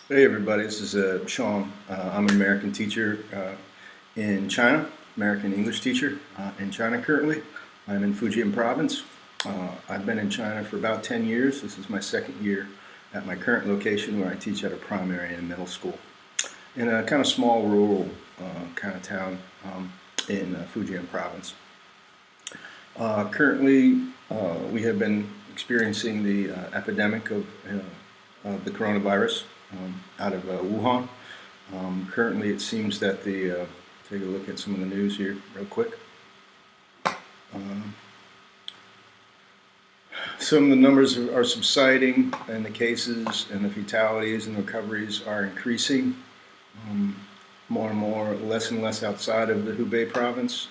Hey everybody, this is Sean. I'm an American teacher in China, American English teacher in China currently. I'm in Fujian province. I've been in China for about 10 years. This is my second year at my current location where I teach at a primary and middle school in a kind of small rural kind of town in Fujian province. Currently, we have been experiencing the epidemic of the coronavirus out of Wuhan. Currently, it seems that take a look at some of the news here real quick. Some of the numbers are subsiding, and the cases and the fatalities and recoveries are increasing. More and more, less and less outside of the Hubei province.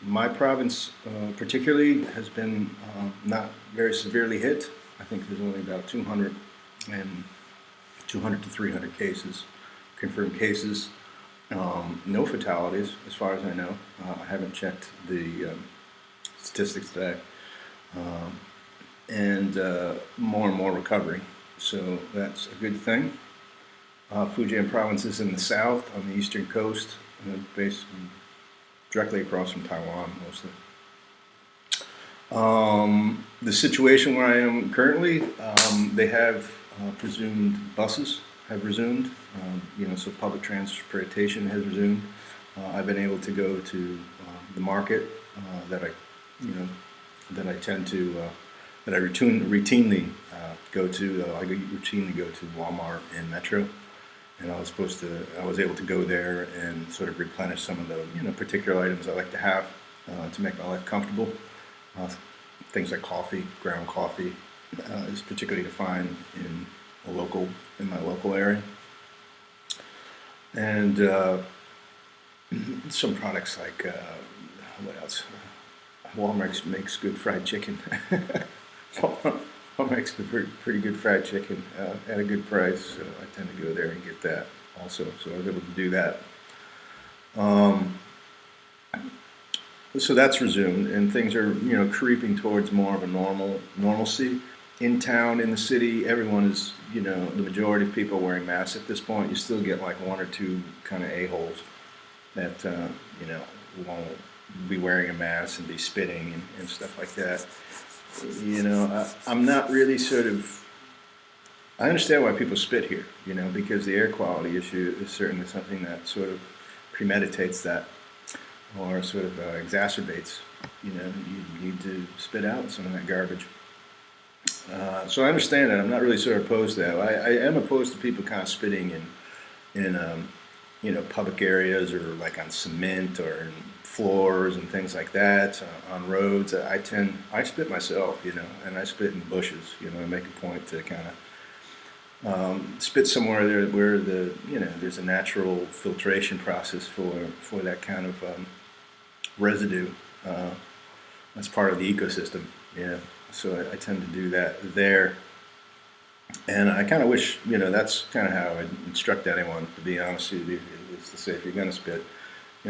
My province, particularly, has been not very severely hit. I think there's only about 200 to 300 cases, confirmed cases. No fatalities, as far as I know. I haven't checked the statistics today. And more and more recovery. So that's a good thing. Fujian province is in the south, on the eastern coast, based directly across from Taiwan, mostly. The situation where I am currently, they have presumed buses have resumed. So public transportation has resumed. I've been able to go to the market that I, that I tend to, that I routinely go to. I routinely go to Walmart and Metro, and I was able to go there and sort of replenish some of the, particular items I like to have to make my life comfortable. Things like coffee, ground coffee, is particularly defined in my local area, and some products like what else? Walmart makes good fried chicken. Walmart makes pretty good fried chicken at a good price, so I tend to go there and get that also. So I was able to do that. So that's resumed, and things are creeping towards more of a normalcy. In town, in the city, everyone is, the majority of people are wearing masks at this point. You still get like one or two kind of a-holes that won't be wearing a mask and be spitting and stuff like that. I'm not really I understand why people spit here, because the air quality issue is certainly something that sort of premeditates that, or sort of exacerbates. You need to spit out some of that garbage. So I understand that. I'm not really sort of opposed to that. I am opposed to people kind of spitting in public areas, or like on cement or in floors and things like that, on roads. I spit myself, and I spit in bushes. I make a point to kind of spit somewhere there where there's a natural filtration process for that kind of residue. That's part of the ecosystem, So I tend to do that there, and I kind of wish, that's kind of how I instruct anyone, to be honest with you, is to say, if you're going to spit,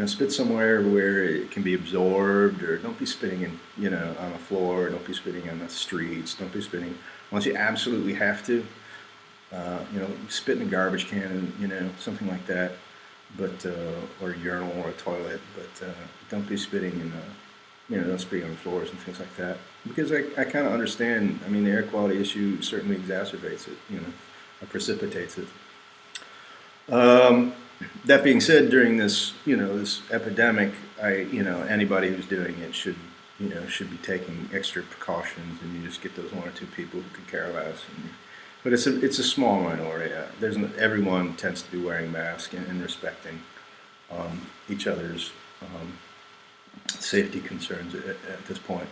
spit somewhere where it can be absorbed, or don't be spitting on the floor, don't be spitting on the streets, don't be spitting unless you absolutely have to. Spit in a garbage can, something like that, but or a urinal or a toilet, but don't be spitting in don't spit on floors and things like that, because I kind of understand. I mean, the air quality issue certainly exacerbates it, or precipitates it. That being said, during this, this epidemic, anybody who's doing it should be taking extra precautions, and you just get those one or two people who could care less. But it's a small minority. Everyone tends to be wearing masks and respecting each other's safety concerns at this point.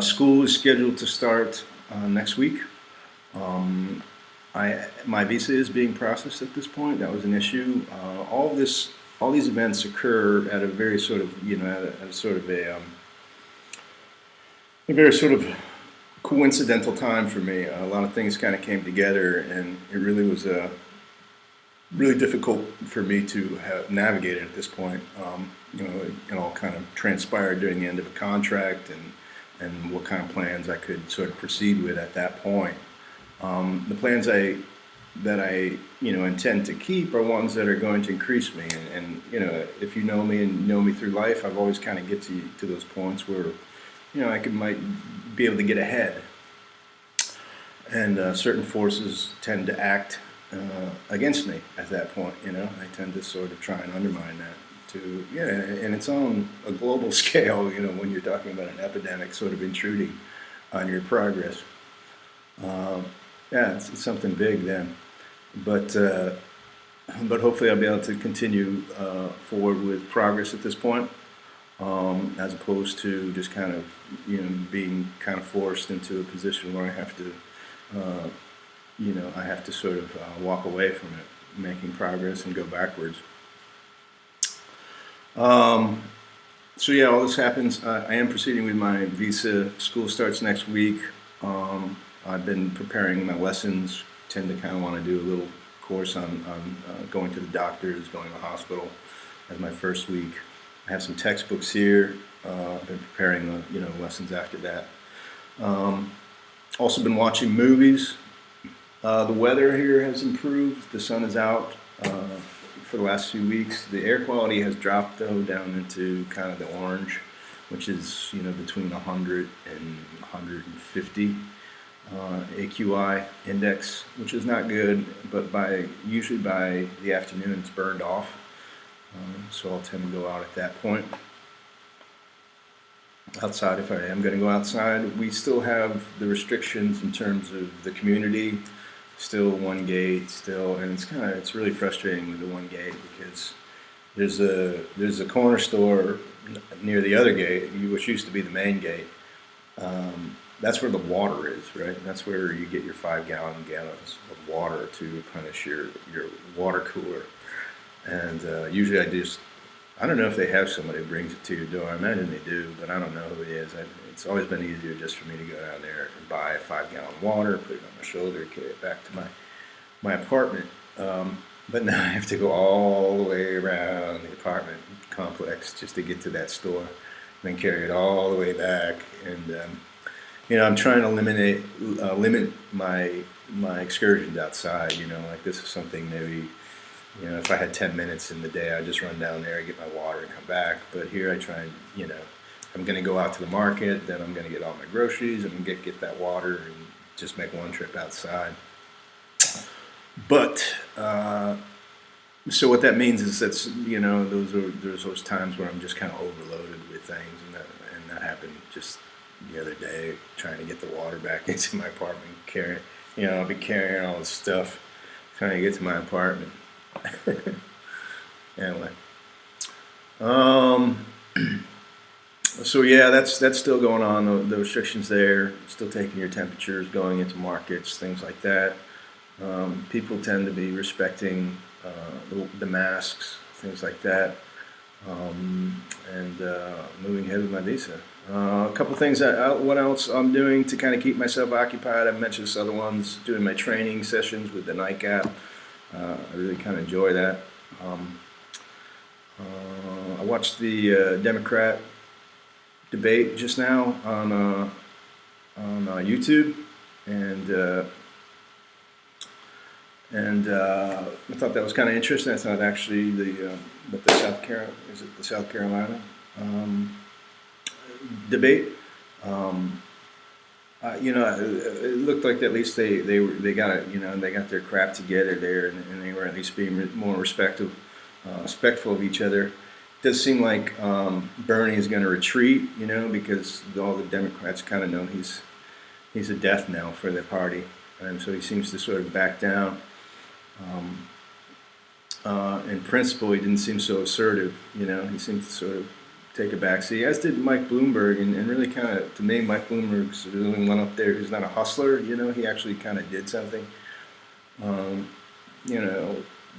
School is scheduled to start next week. My visa is being processed at this point. That was an issue. All these events occur at a very sort of, a very sort of coincidental time for me. A lot of things kind of came together, and it really was really difficult for me to have navigated at this point. It all kind of transpired during the end of a contract, and what kind of plans I could sort of proceed with at that point. The plans I that I, intend to keep are ones that are going to increase me. And if you know me and know me through life, I've always kind of get to those points where, might be able to get ahead. And certain forces tend to act against me at that point. I tend to sort of try and undermine that. And it's on a global scale. When you're talking about an epidemic sort of intruding on your progress. It's something big then. But hopefully I'll be able to continue forward with progress at this point, as opposed to just kind of being kind of forced into a position where I have to sort of walk away from it, making progress and go backwards. So yeah, all this happens. I am proceeding with my visa. School starts next week. I've been preparing my lessons. Tend to kind of want to do a little course on going to the doctors, going to the hospital as my first week. I have some textbooks here. I've been preparing the lessons after that. Also been watching movies. The weather here has improved. The sun is out for the last few weeks. The air quality has dropped though down into kind of the orange, which is between 100 and 150 AQI index, which is not good. But usually by the afternoon it's burned off. So I'll tend to go out at that point. Outside, if I am going to go outside, we still have the restrictions in terms of the community. Still one gate, and it's really frustrating with the one gate because there's a corner store near the other gate, which used to be the main gate. That's where the water is, right? That's where you get your 5-gallon gallons of water to replenish your water cooler. And usually I don't know if they have somebody who brings it to your door. I imagine they do, but I don't know who it is. It's always been easier just for me to go down there and buy a 5-gallon water, put it on my shoulder, carry it back to my apartment. But now I have to go all the way around the apartment complex just to get to that store, and then carry it all the way back. And I'm trying to limit my excursions outside. Like this is something maybe. If I had 10 minutes in the day, I'd just run down there, get my water, and come back. But here I try and, I'm going to go out to the market, then I'm going to get all my groceries, and get that water, and just make one trip outside. But, so what that means is that's, there's those times where I'm just kind of overloaded with things, and that happened just the other day, trying to get the water back into my apartment, I'll be carrying all this stuff, trying to get to my apartment. Anyway, so yeah, that's still going on. The restrictions there, still taking your temperatures, going into markets, things like that. People tend to be respecting the masks, things like that, and moving ahead with my visa. A couple things. What else I'm doing to kind of keep myself occupied? I mentioned this other ones. Doing my training sessions with the nightcap. I really kind of enjoy that. I watched the Democrat debate just now on YouTube, and I thought that was kind of interesting. I thought actually the South Carolina debate. It looked like at least they got it. They got their crap together there, and they were at least being more respectful of each other. It does seem like Bernie is going to retreat, because all the Democrats kind of know he's a death knell for their party, and so he seems to sort of back down. In principle, he didn't seem so assertive. He seemed to sort of take a backseat, as did Mike Bloomberg, and really kind of, to me, Mike Bloomberg's the only one up there who's not a hustler. He actually kind of did something.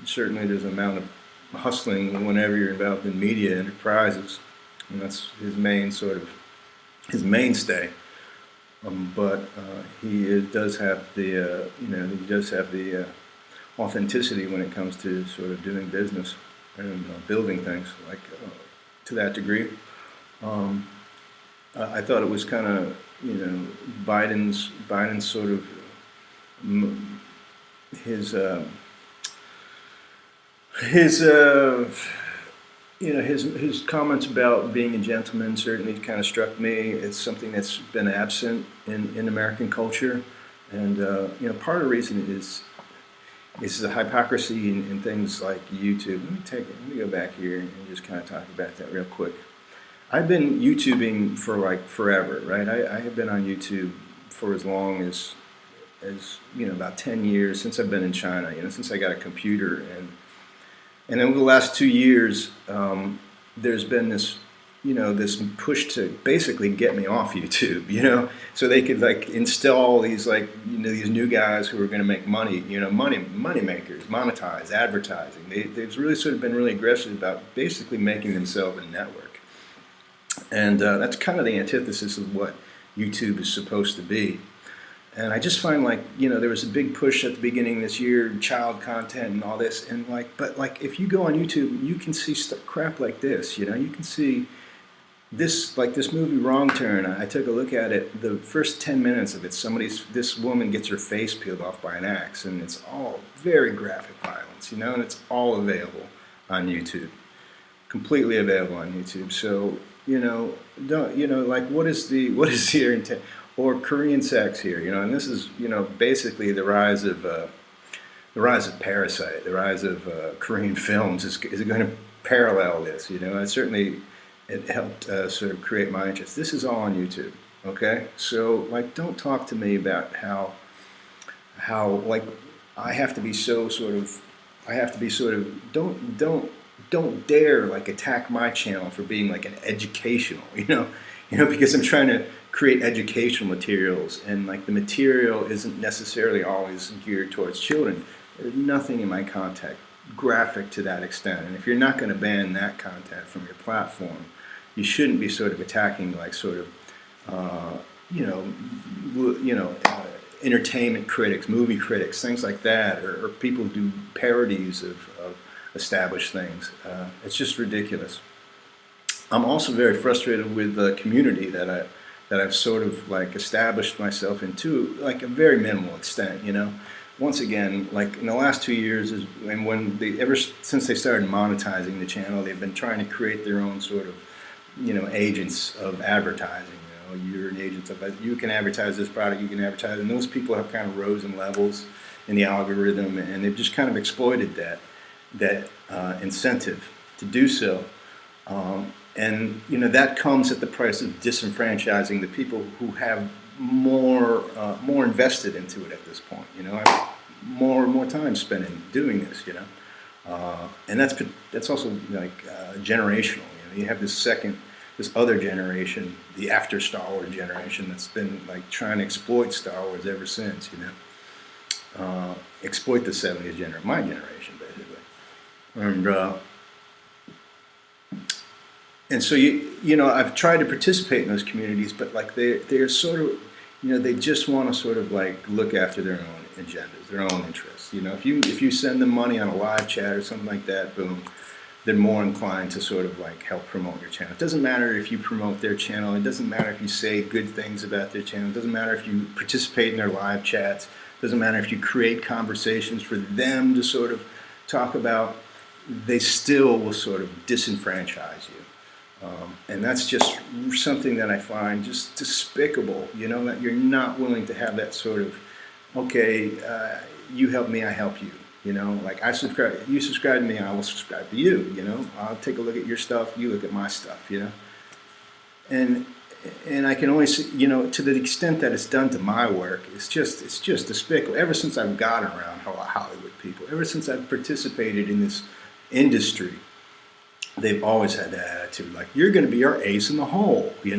Certainly there's an amount of hustling whenever you're involved in media enterprises, and that's his mainstay. But he does have the authenticity when it comes to sort of doing business and building things to that degree. I thought it was kind of Biden's sort of his his his comments about being a gentleman certainly kind of struck me. It's something that's been absent in American culture, and part of the reason is the hypocrisy in things like YouTube. Let me go back here and just kind of talk about that real quick. I've been YouTubing for like forever, right? I have been on YouTube for as long as about 10 years, since I've been in China, since I got a computer. And over the last 2 years, there's been this push to basically get me off YouTube, so they could like install these these new guys who are going to make money, money makers, monetize, advertising. They've really sort of been really aggressive about basically making themselves a network. And that's kind of the antithesis of what YouTube is supposed to be. And I just find there was a big push at the beginning of this year, child content and all this, and but if you go on YouTube, you can see crap like this, you can see this, this movie Wrong Turn. I took a look at it, the first 10 minutes of it, this woman gets her face peeled off by an axe, and it's all very graphic violence, and it's all available on YouTube, completely available on YouTube. So, what is the intent? Or Korean sex here, and this is, basically the rise of Parasite, the rise of Korean films is going to parallel this, and certainly it helped sort of create my interest. This is all on YouTube, okay? So, don't talk to me about how I have to be don't dare attack my channel for being an educational, because I'm trying to create educational materials, and the material isn't necessarily always geared towards children. There's nothing in my content graphic to that extent, and if you're not going to ban that content from your platform, you shouldn't be sort of attacking entertainment critics, movie critics, things like that, or people who do parodies of established things. It's just ridiculous. I'm also very frustrated with the community that I've sort of established myself into a very minimal extent, Once again, in the last 2 years, ever since they started monetizing the channel, they've been trying to create their own sort of, agents of advertising. You're an agent of, you can advertise this product, you can advertise, and those people have kind of risen levels in the algorithm, and they've just kind of exploited that incentive to do so. And that comes at the price of disenfranchising the people who have more invested into it at this point. Have more time spent in doing this. And that's also generational. You have this other generation, the after Star Wars generation, that's been trying to exploit Star Wars ever since. Exploit the '70s generation, my generation, basically, and so I've tried to participate in those communities, but they're sort of, they just want to sort of look after their own agendas, their own interests. If you send them money on a live chat or something like that, boom, they're more inclined to sort of help promote your channel. It doesn't matter if you promote their channel. It doesn't matter if you say good things about their channel. It doesn't matter if you participate in their live chats. It doesn't matter if you create conversations for them to sort of talk about. They still will sort of disenfranchise you. And that's just something that I find just despicable, that you're not willing to have that sort of, okay, you help me, I help you, you subscribe to me, I will subscribe to you, I'll take a look at your stuff, you look at my stuff, and I can only see, to the extent that it's done to my work, it's just despicable. Ever since I've gotten around Hollywood people, ever since I've participated in this industry, they've always had that attitude, you're going to be our ace in the hole, you're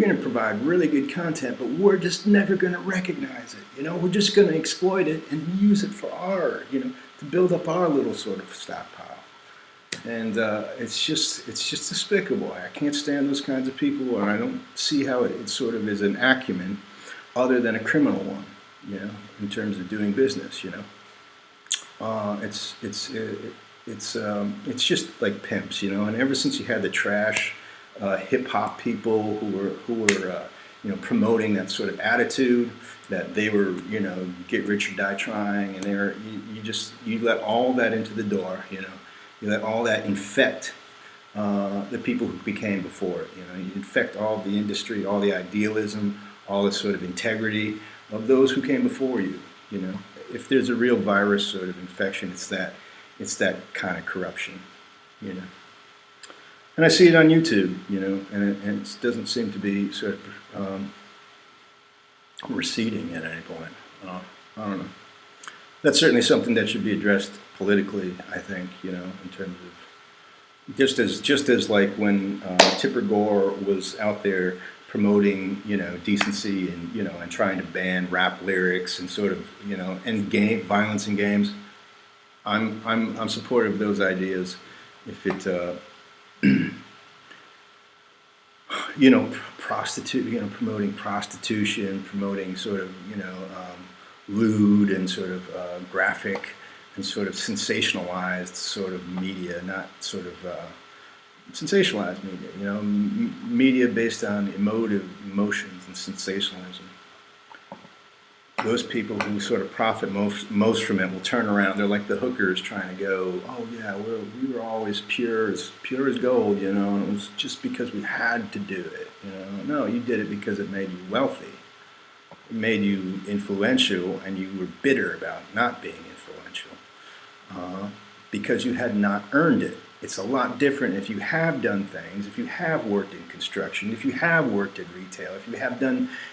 going to provide really good content, but we're just never going to recognize it, we're just going to exploit it and use it for our, to build up our little sort of stockpile. And it's just despicable. I can't stand those kinds of people, and I don't see how it sort of is an acumen other than a criminal one, in terms of doing business, It's just like Pimps, and ever since you had the trash hip hop people who were promoting that sort of attitude that they were, get rich or die trying, and you let all that into the door, you let all that infect the people who became before it. You infect all the industry, all the idealism, all the sort of integrity of those who came before you. If there's a real virus sort of infection, it's that kind of corruption. And I see it on YouTube, and it doesn't seem to be sort of receding at any point. I don't know. That's certainly something that should be addressed politically, I think, in terms of just as like when Tipper Gore was out there promoting, decency and and trying to ban rap lyrics and sort of end violence in games. I'm supportive of those ideas. If it promoting prostitution, promoting sort of lewd and sort of graphic and sort of sensationalized sort of media, not sort of sensationalized media, media based on emotions and sensationalism. Those people who sort of profit most from it will turn around. They're like the hookers trying to go, oh yeah, we were always pure as gold, and it was just because we had to do it, No, you did it because it made you wealthy. It made you influential, and you were bitter about not being influential because you had not earned it. It's a lot different if you have done things, if you have worked in construction, if you have worked in retail, if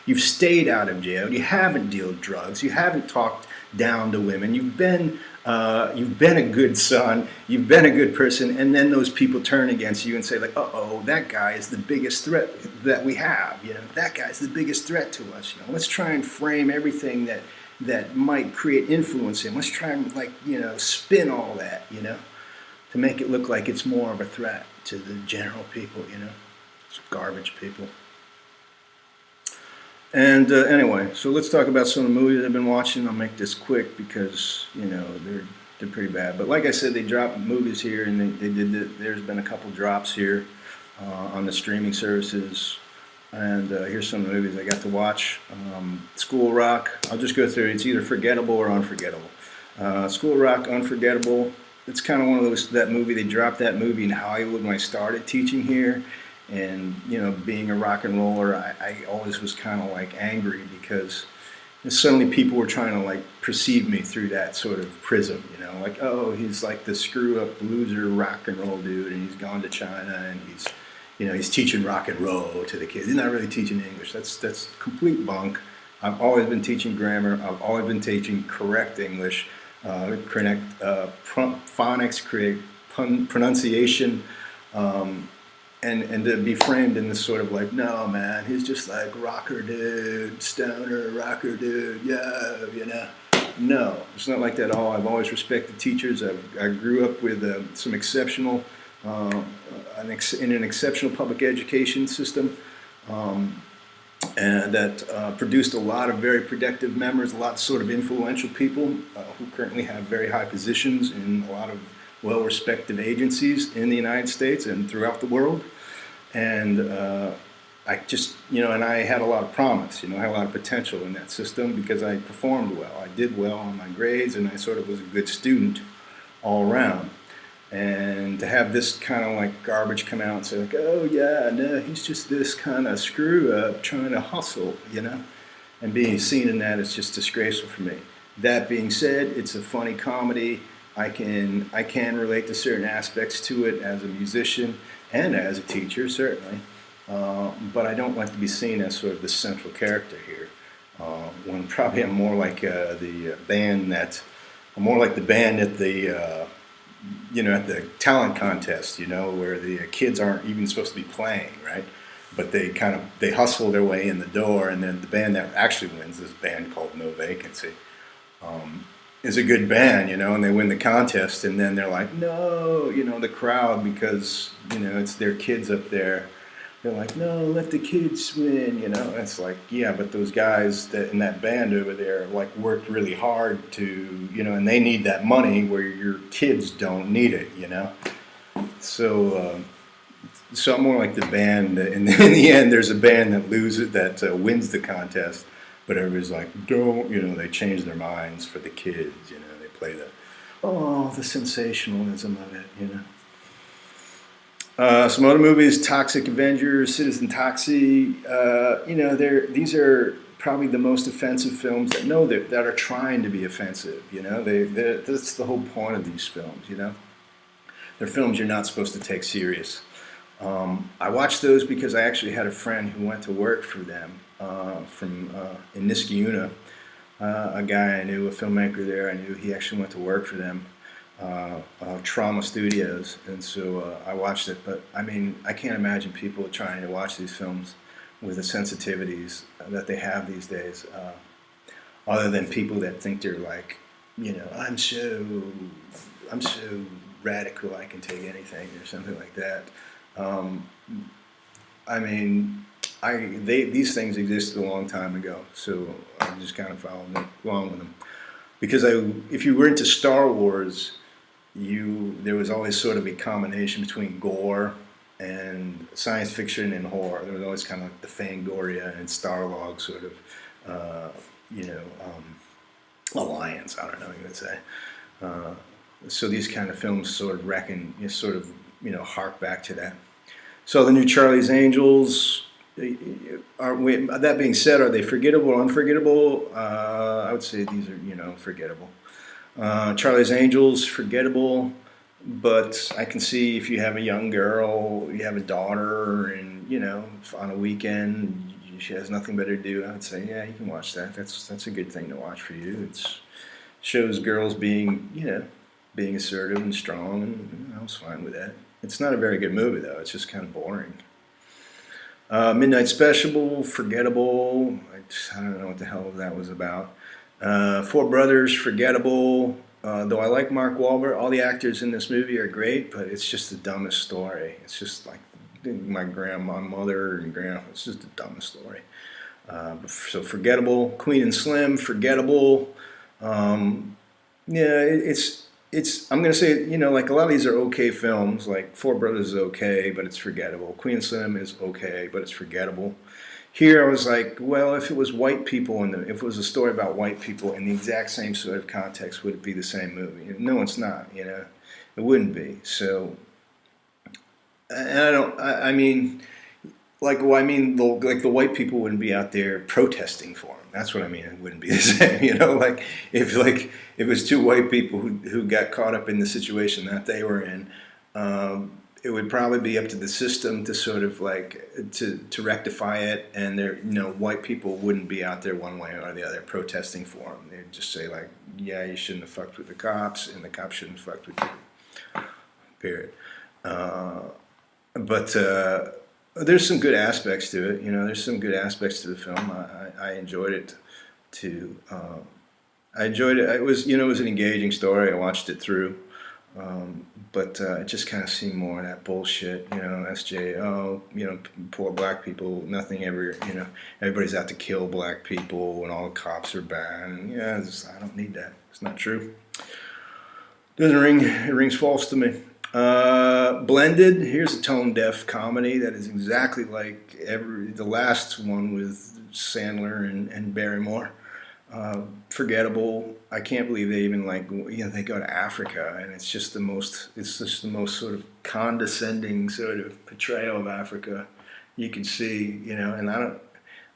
you've stayed out of jail, you haven't dealt drugs, you haven't talked down to women, you've been a good son, you've been a good person, and then those people turn against you and say like, uh-oh, that guy is the biggest threat that we have, that guy's the biggest threat to us, let's try and frame everything that might create influence in, let's try and spin all that, to make it look like it's more of a threat to the general people, it's garbage people. And anyway, so let's talk about some of the movies I've been watching. I'll make this quick because, they're pretty bad. But like I said, they dropped movies here, and there's been a couple drops here on the streaming services. And here's some of the movies I got to watch. School Rock, I'll just go through it. It's either forgettable or unforgettable. School Rock, unforgettable. It's kind of one of that movie, they dropped that movie in Hollywood when I started teaching here. And, being a rock and roller, I always was kind of like angry because suddenly people were trying to like perceive me through that sort of prism, like, oh, he's like the screw up loser rock and roll dude, and he's gone to China and he's teaching rock and roll to the kids. He's not really teaching English. That's complete bunk. I've always been teaching grammar. I've always been teaching correct English. Correct phonics, correct pronunciation, and to be framed in this sort of like, no man, he's just like rocker dude, stoner rocker dude, yeah, no, it's not like that at all. I've always respected teachers. I grew up with some exceptional, in an exceptional public education system. And that produced a lot of very productive members, a lot of sort of influential people who currently have very high positions in a lot of well-respected agencies in the United States and throughout the world. And I just, and I had a lot of promise, I had a lot of potential in that system because I performed well. I did well on my grades, and I sort of was a good student all around. And to have this kind of like garbage come out and say like, oh yeah, no, he's just this kind of screw up trying to hustle, and being seen in that is just disgraceful for me. That being said, it's a funny comedy. I can relate to certain aspects to it as a musician and as a teacher, certainly. But I don't like to be seen as sort of the central character here. When probably I'm more like the band at the at the talent contest, where the kids aren't even supposed to be playing, right? But they hustle their way in the door, and then the band that actually wins, this band called No Vacancy, is a good band, and they win the contest, and then they're like, no, the crowd, because, it's their kids up there. They're like, no, let the kids win, And it's like, yeah, but those guys that in that band over there like worked really hard to, and they need that money where your kids don't need it, So, So I'm more like the band. In the end, there's a band that loses, that wins the contest, but everybody's like, don't, they change their minds for the kids. They play the sensationalism of it. Some other movies: Toxic Avengers, Citizen Toxie. These are probably the most offensive films that are trying to be offensive. That's the whole point of these films. They're films you're not supposed to take serious. I watched those because I actually had a friend who went to work for them in Niskayuna. A guy I knew, a filmmaker there, I knew he actually went to work for them, Trauma Studios, and so I watched it. But I mean, I can't imagine people trying to watch these films with the sensitivities that they have these days, other than people that think they're like, I'm so radical, I can take anything, or something like that. I mean, these things existed a long time ago, so I'm just kind of following along with them. Because if you were into Star Wars, there was always sort of a combination between gore and science fiction and horror. There was always kind of like the Fangoria and Starlog sort of, alliance. I don't know what you would say. So these kind of films sort of hark back to that. So the new Charlie's Angels, that being said, are they forgettable or unforgettable? I would say these are, forgettable. Charlie's Angels, forgettable, but I can see if you have a young girl, you have a daughter, and, on a weekend, she has nothing better to do, I would say, yeah, you can watch that. That's a good thing to watch for you. It shows girls being assertive and strong, and I was fine with that. It's not a very good movie, though. It's just kind of boring. Midnight Special, forgettable. I don't know what the hell that was about. Four Brothers, forgettable. Though I like Mark Wahlberg, all the actors in this movie are great, but it's just the dumbest story. It's just like my mother and grandma. It's just the dumbest story. So forgettable. Queen and Slim, forgettable. I'm going to say, like a lot of these are okay films. Like Four Brothers is okay, but it's forgettable. Queen and Slim is okay, but it's forgettable. Here I was like, well, if it was white people, if it was a story about white people in the exact same sort of context, would it be the same movie? No, it's not, It wouldn't be. So, and the white people wouldn't be out there protesting for him. That's what I mean. It wouldn't be the same, if it was two white people who got caught up in the situation that they were in, it would probably be up to the system to sort of to rectify it, and white people wouldn't be out there one way or the other protesting for him. They'd just say yeah, you shouldn't have fucked with the cops, and the cops shouldn't have fucked with you. Period. But there's some good aspects to it. There's some good aspects to the film. I enjoyed it too. I enjoyed it. It was an engaging story. I watched it through, but it just kind of seemed more of that bullshit. SJ. Poor black people. Nothing ever. Everybody's out to kill black people, and all the cops are bad. And I don't need that. It's not true. Doesn't ring. It rings false to me. Blended. Here's a tone-deaf comedy that is exactly like the last one with Sandler and Barrymore. Forgettable. I can't believe they even they go to Africa, and it's just the most sort of condescending sort of portrayal of Africa you can see. And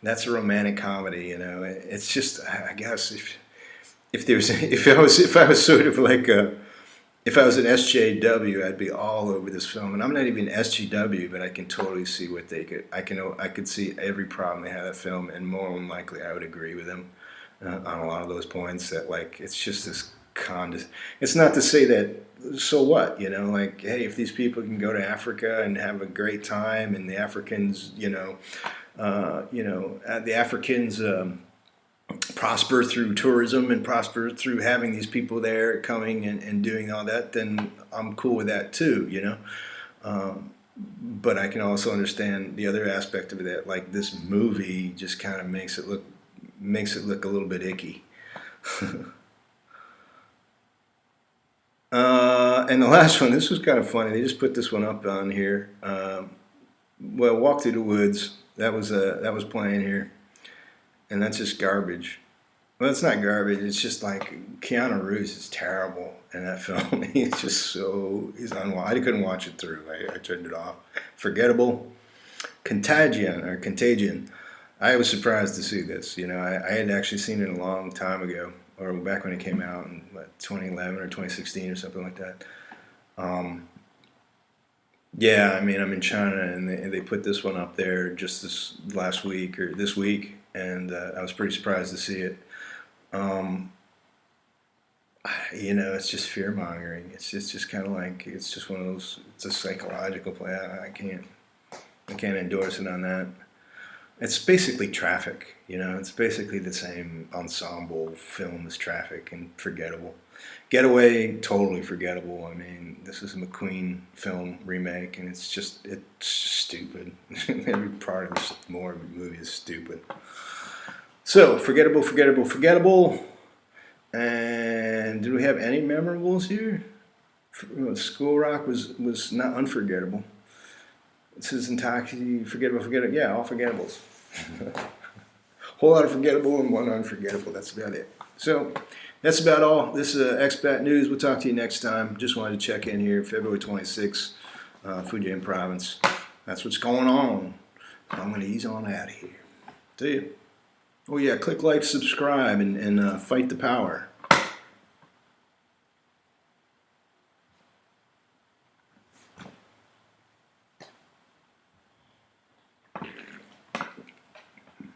that's a romantic comedy. It's just, I guess if I was sort of like if I was an SJW, I'd be all over this film, and I'm not even SJW, but I can totally see what I could see every problem they have with that film, and more than likely I would agree with them on a lot of those points. That it's just this it's not to say that, so what, hey, if these people can go to Africa and have a great time, and the Africans, prosper through tourism and prosper through having these people there coming and doing all that, then I'm cool with that too, but I can also understand the other aspect of it, that this movie just kind of makes it look a little bit icky. And the last one, this was kind of funny. They just put this one up on here. Well, Walk Through the Woods. That was playing here, and that's just garbage. Well, it's not garbage. It's just like Keanu Reeves is terrible in that film. He's just he's unwatchable. I couldn't watch it through. I turned it off. Forgettable. Contagion. I was surprised to see this. You know, I had actually seen it a long time ago, or back when it came out in 2011 or 2016 or something like that. Um, yeah, I mean, I'm in China, and they put this one up there just this week, and I was pretty surprised to see it. Um, you know, it's just fear mongering. It's just kind of like it's just one of those. It's a psychological play. I can't endorse it on that. It's basically Traffic. You know, it's basically the same ensemble film as Traffic and forgettable. Getaway, totally forgettable. I mean, this is a McQueen film remake, and it's stupid. Every part of this movie is stupid. So, forgettable. And did we have any memorables here? School Rock was not unforgettable. It says Intoxi, forgettable. Yeah, all forgettables. Whole lot of forgettable and one unforgettable. That's about it. So that's about all. This is EXPAT News. We'll talk to you next time. Just wanted to check in here, February 26th, Fujian province. That's what's going on. I'm going to ease on out of here. See you. Oh yeah, click like, subscribe, and fight the power.